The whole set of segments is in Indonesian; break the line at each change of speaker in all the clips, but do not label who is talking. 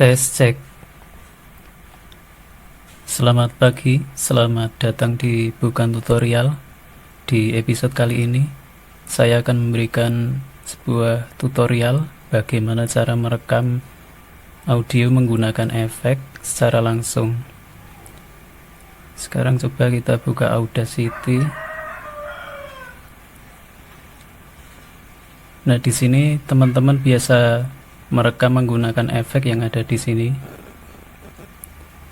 Tes cek. Selamat pagi, selamat datang di Bukan Tutorial. Di episode kali ini, saya akan memberikan sebuah tutorial bagaimana cara merekam audio menggunakan efek secara langsung. Sekarang coba kita buka Audacity. Nah, di sini teman-teman biasa merekam menggunakan efek yang ada di sini.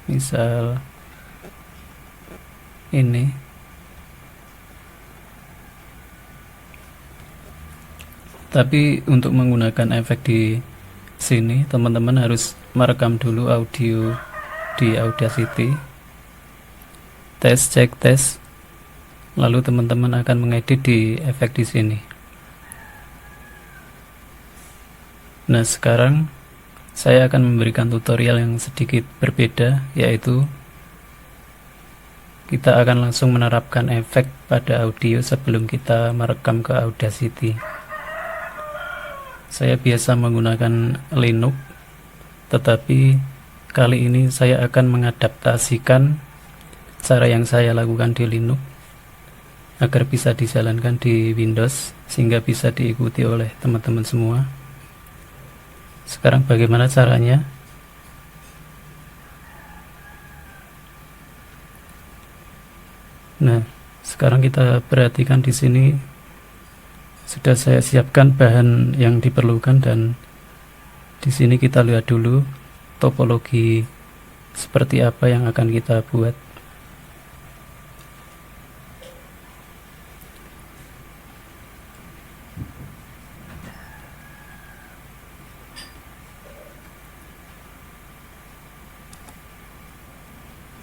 Misal ini. Tapi untuk menggunakan efek di sini, teman-teman harus merekam dulu audio di Audacity. Tes, cek, tes. Lalu teman-teman akan mengedit di efek di sini. Nah, sekarang saya akan memberikan tutorial yang sedikit berbeda, yaitu kita akan langsung menerapkan efek pada audio sebelum kita merekam ke Audacity. Saya biasa menggunakan Linux, tetapi kali ini saya akan mengadaptasikan cara yang saya lakukan di Linux agar bisa dijalankan di Windows sehingga bisa diikuti oleh teman-teman semua. Sekarang bagaimana caranya? Nah, sekarang kita perhatikan di sini sudah saya siapkan bahan yang diperlukan, dan di sini kita lihat dulu topologi seperti apa yang akan kita buat.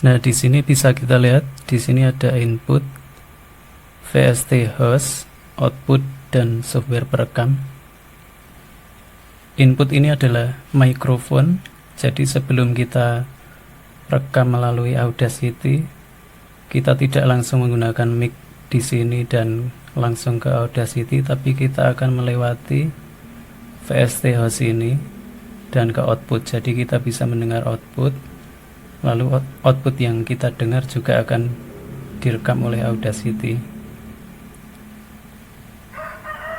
Nah, di sini bisa kita lihat, di sini ada input, VST host, output, dan software perekam. Input ini adalah mikrofon, jadi sebelum kita rekam melalui Audacity, kita tidak langsung menggunakan mic di sini dan langsung ke Audacity, tapi kita akan melewati VST host ini dan ke output, jadi kita bisa mendengar output. Lalu output yang kita dengar juga akan direkam oleh Audacity.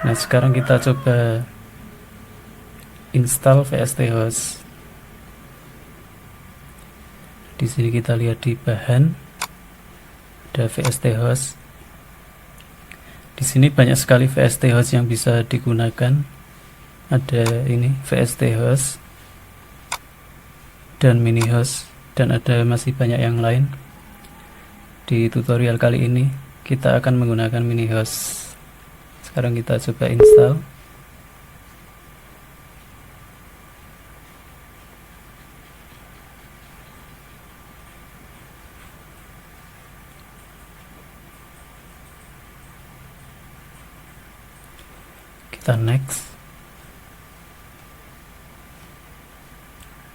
Nah, sekarang kita coba install VST host. Di sini kita lihat di bahan ada VST host. Di sini banyak sekali VST host yang bisa digunakan. Ada ini VST host dan mini host, dan ada masih banyak yang lain. Di tutorial kali ini kita akan menggunakan mini host. Sekarang kita coba install. Kita next.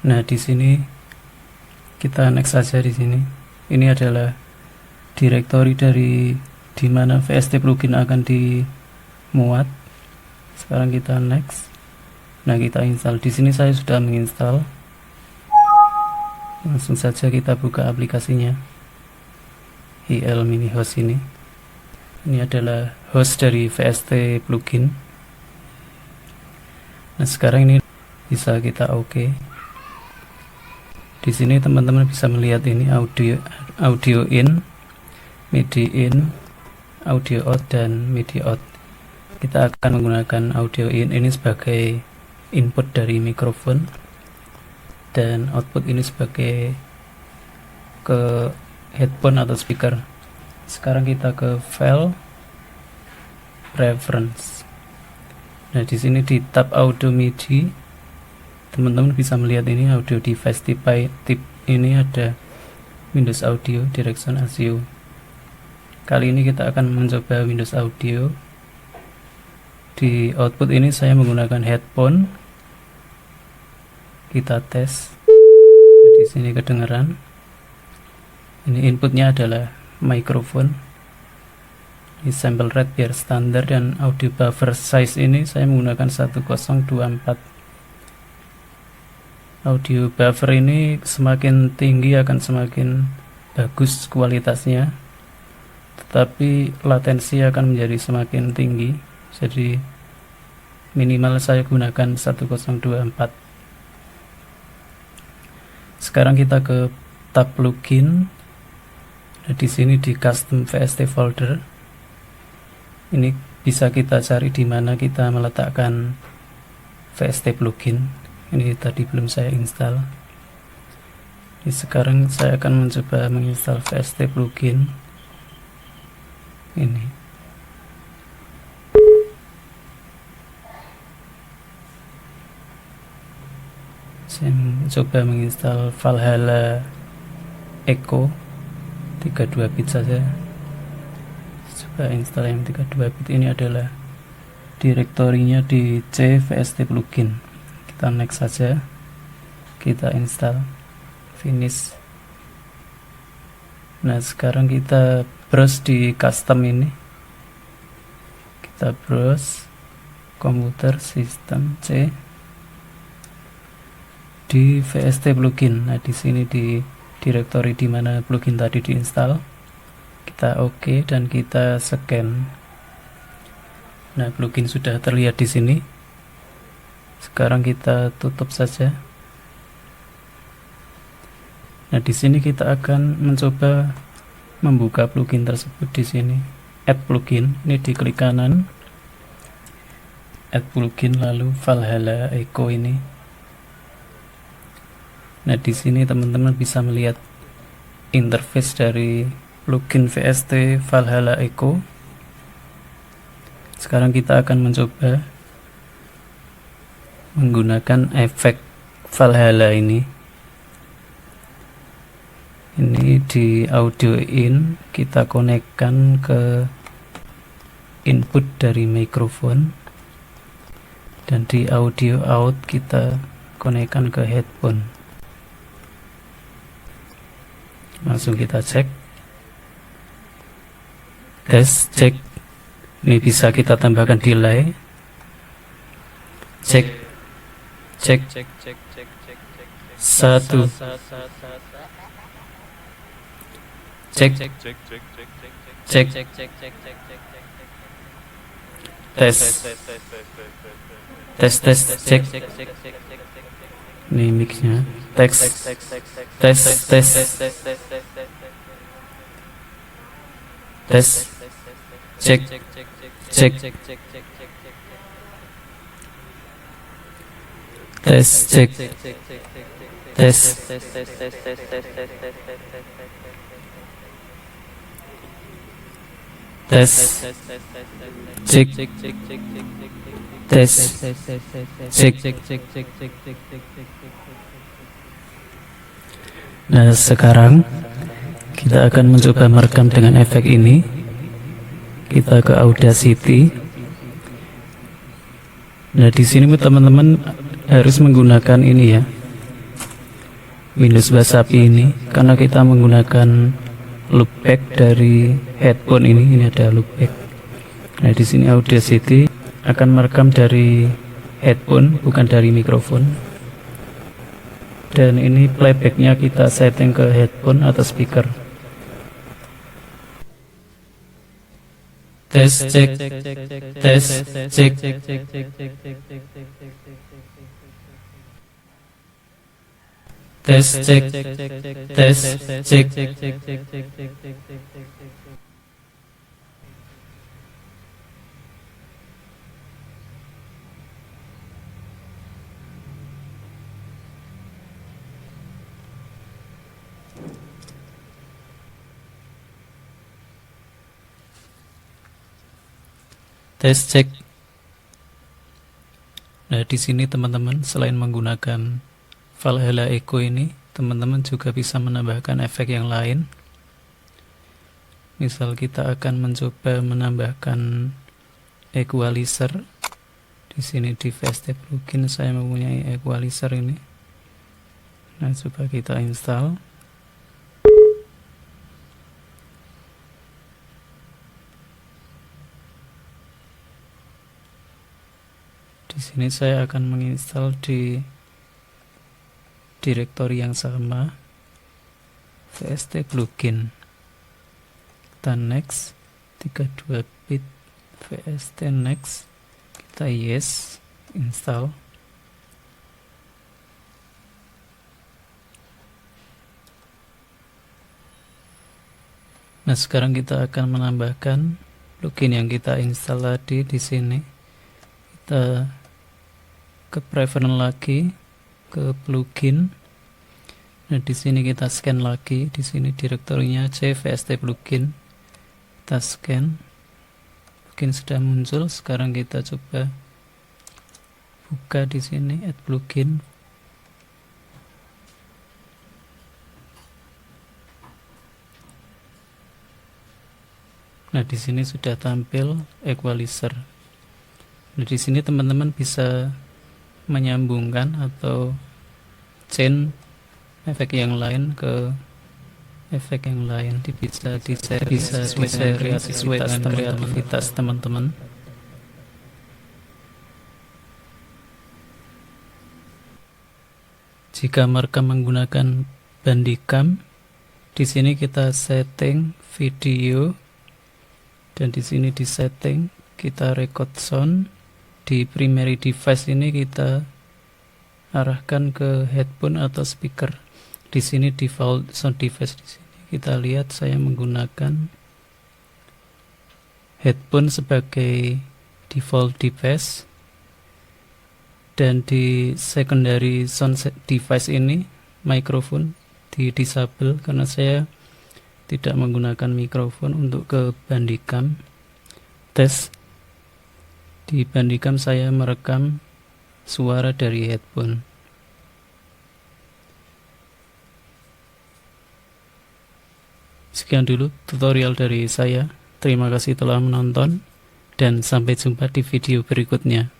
Nah, di sini kita next saja. Di sini ini adalah directory dari dimana VST plugin akan dimuat. Sekarang kita next. Nah, kita install. Di sini saya sudah menginstal. Langsung saja kita buka aplikasinya, IL mini host ini. Ini adalah host dari VST plugin. Nah, sekarang ini bisa kita oke. Di sini teman-teman bisa melihat ini audio in, MIDI in, audio out, dan MIDI out. Kita akan menggunakan audio in ini sebagai input dari mikrofon, dan output ini sebagai ke headphone atau speaker. Sekarang kita ke file preference. Nah, di sini di tab audio MIDI teman-teman bisa melihat ini audio device tip ini ada Windows Audio, Direction ASIO. Kali ini kita akan mencoba Windows Audio. Di output ini saya menggunakan headphone. Kita tes. Di sini kedengaran. Ini inputnya adalah mikrofon. Ini sample rate biar standar, dan audio buffer size ini saya menggunakan 1024. Audio buffer ini semakin tinggi akan semakin bagus kualitasnya, tetapi latensi akan menjadi semakin tinggi. Jadi minimal saya gunakan 1024. Sekarang kita ke tab plugin. Nah, di sini di custom VST folder. Ini bisa kita cari di mana kita meletakkan VST plugin. Ini tadi belum saya install. Jadi sekarang saya akan mencoba menginstal VST plugin. Ini. Saya mencoba menginstal Valhalla Echo 32 bit saja. Coba install yang 32 bit. Ini adalah direktorinya di C VST plugin. Kita next saja, kita install, finish. Nah, sekarang kita browse di custom ini. Kita browse komputer sistem C di VST plugin. Nah, di sini di direktori di mana plugin tadi diinstal. Kita oke dan kita scan. Nah, plugin sudah terlihat di sini. Sekarang kita tutup saja. Nah, di sini kita akan mencoba membuka plugin tersebut di sini. Add plugin. Ini diklik kanan. Add plugin lalu Valhalla Echo ini. Nah, di sini teman-teman bisa melihat interface dari plugin VST Valhalla Echo. Sekarang kita akan mencoba menggunakan efek Valhalla ini. Ini di audio in kita konekkan ke input dari mikrofon, dan di audio out kita konekkan ke headphone. Langsung kita cek, tes, cek. Ini bisa kita tambahkan delay. Cek, cek, satu, cek, cek, tes, cek. Ini mixnya, tes, tes, tes, tes, cek, cek, tes, cek, tes, tes, cek, tes, cek. Nah, sekarang kita akan mencoba merekam dengan efek ini. Kita ke Audacity. Nah, di sini teman-teman harus menggunakan ini ya, Windows Wasapi ini, karena kita menggunakan loopback dari headphone ini. Ini ada loopback. Nah, di sini Audacity akan merekam dari headphone, bukan dari mikrofon. Dan ini playbacknya kita setting ke headphone atau speaker. Tes, cek, tes, cek, tes, cek, tes, cek. Tes, cek. Nah, di sini teman-teman selain menggunakan Valhalla Echo ini, teman-teman juga bisa menambahkan efek yang lain. Misal kita akan mencoba menambahkan equalizer. Di sini di VST plugin saya mempunyai equalizer ini. Nah, coba kita install. Di sini saya akan menginstal di direktori yang sama, VST plugin. Kita next, 32 bit VST next, kita yes, install. Nah, sekarang kita akan menambahkan plugin yang kita install tadi di sini. Kita ke preference lagi, ke plugin. Nah, di sini kita scan lagi. Di sini direktorinya VST plugin. Kita scan. Plugin sudah muncul. Sekarang kita coba buka di sini add plugin. Nah, di sini sudah tampil equalizer. Nah, di sini teman-teman bisa menyambungkan atau chain efek yang lain ke efek yang lain. Bisa sesuai kreativitas teman-teman. Jika merekam menggunakan Bandicam, di sini kita setting video. Dan di sini di setting kita record sound. Di primary device ini kita arahkan ke headphone atau speaker. Di sini default sound device. Di sini kita lihat saya menggunakan headphone sebagai default device. Dan di secondary sound device ini mikrofon di disable karena saya tidak menggunakan mikrofon untuk ke Bandicam. Tes di Bandicam saya merekam suara dari headphone. Sekian dulu tutorial dari saya. Terima kasih telah menonton dan sampai jumpa di video berikutnya.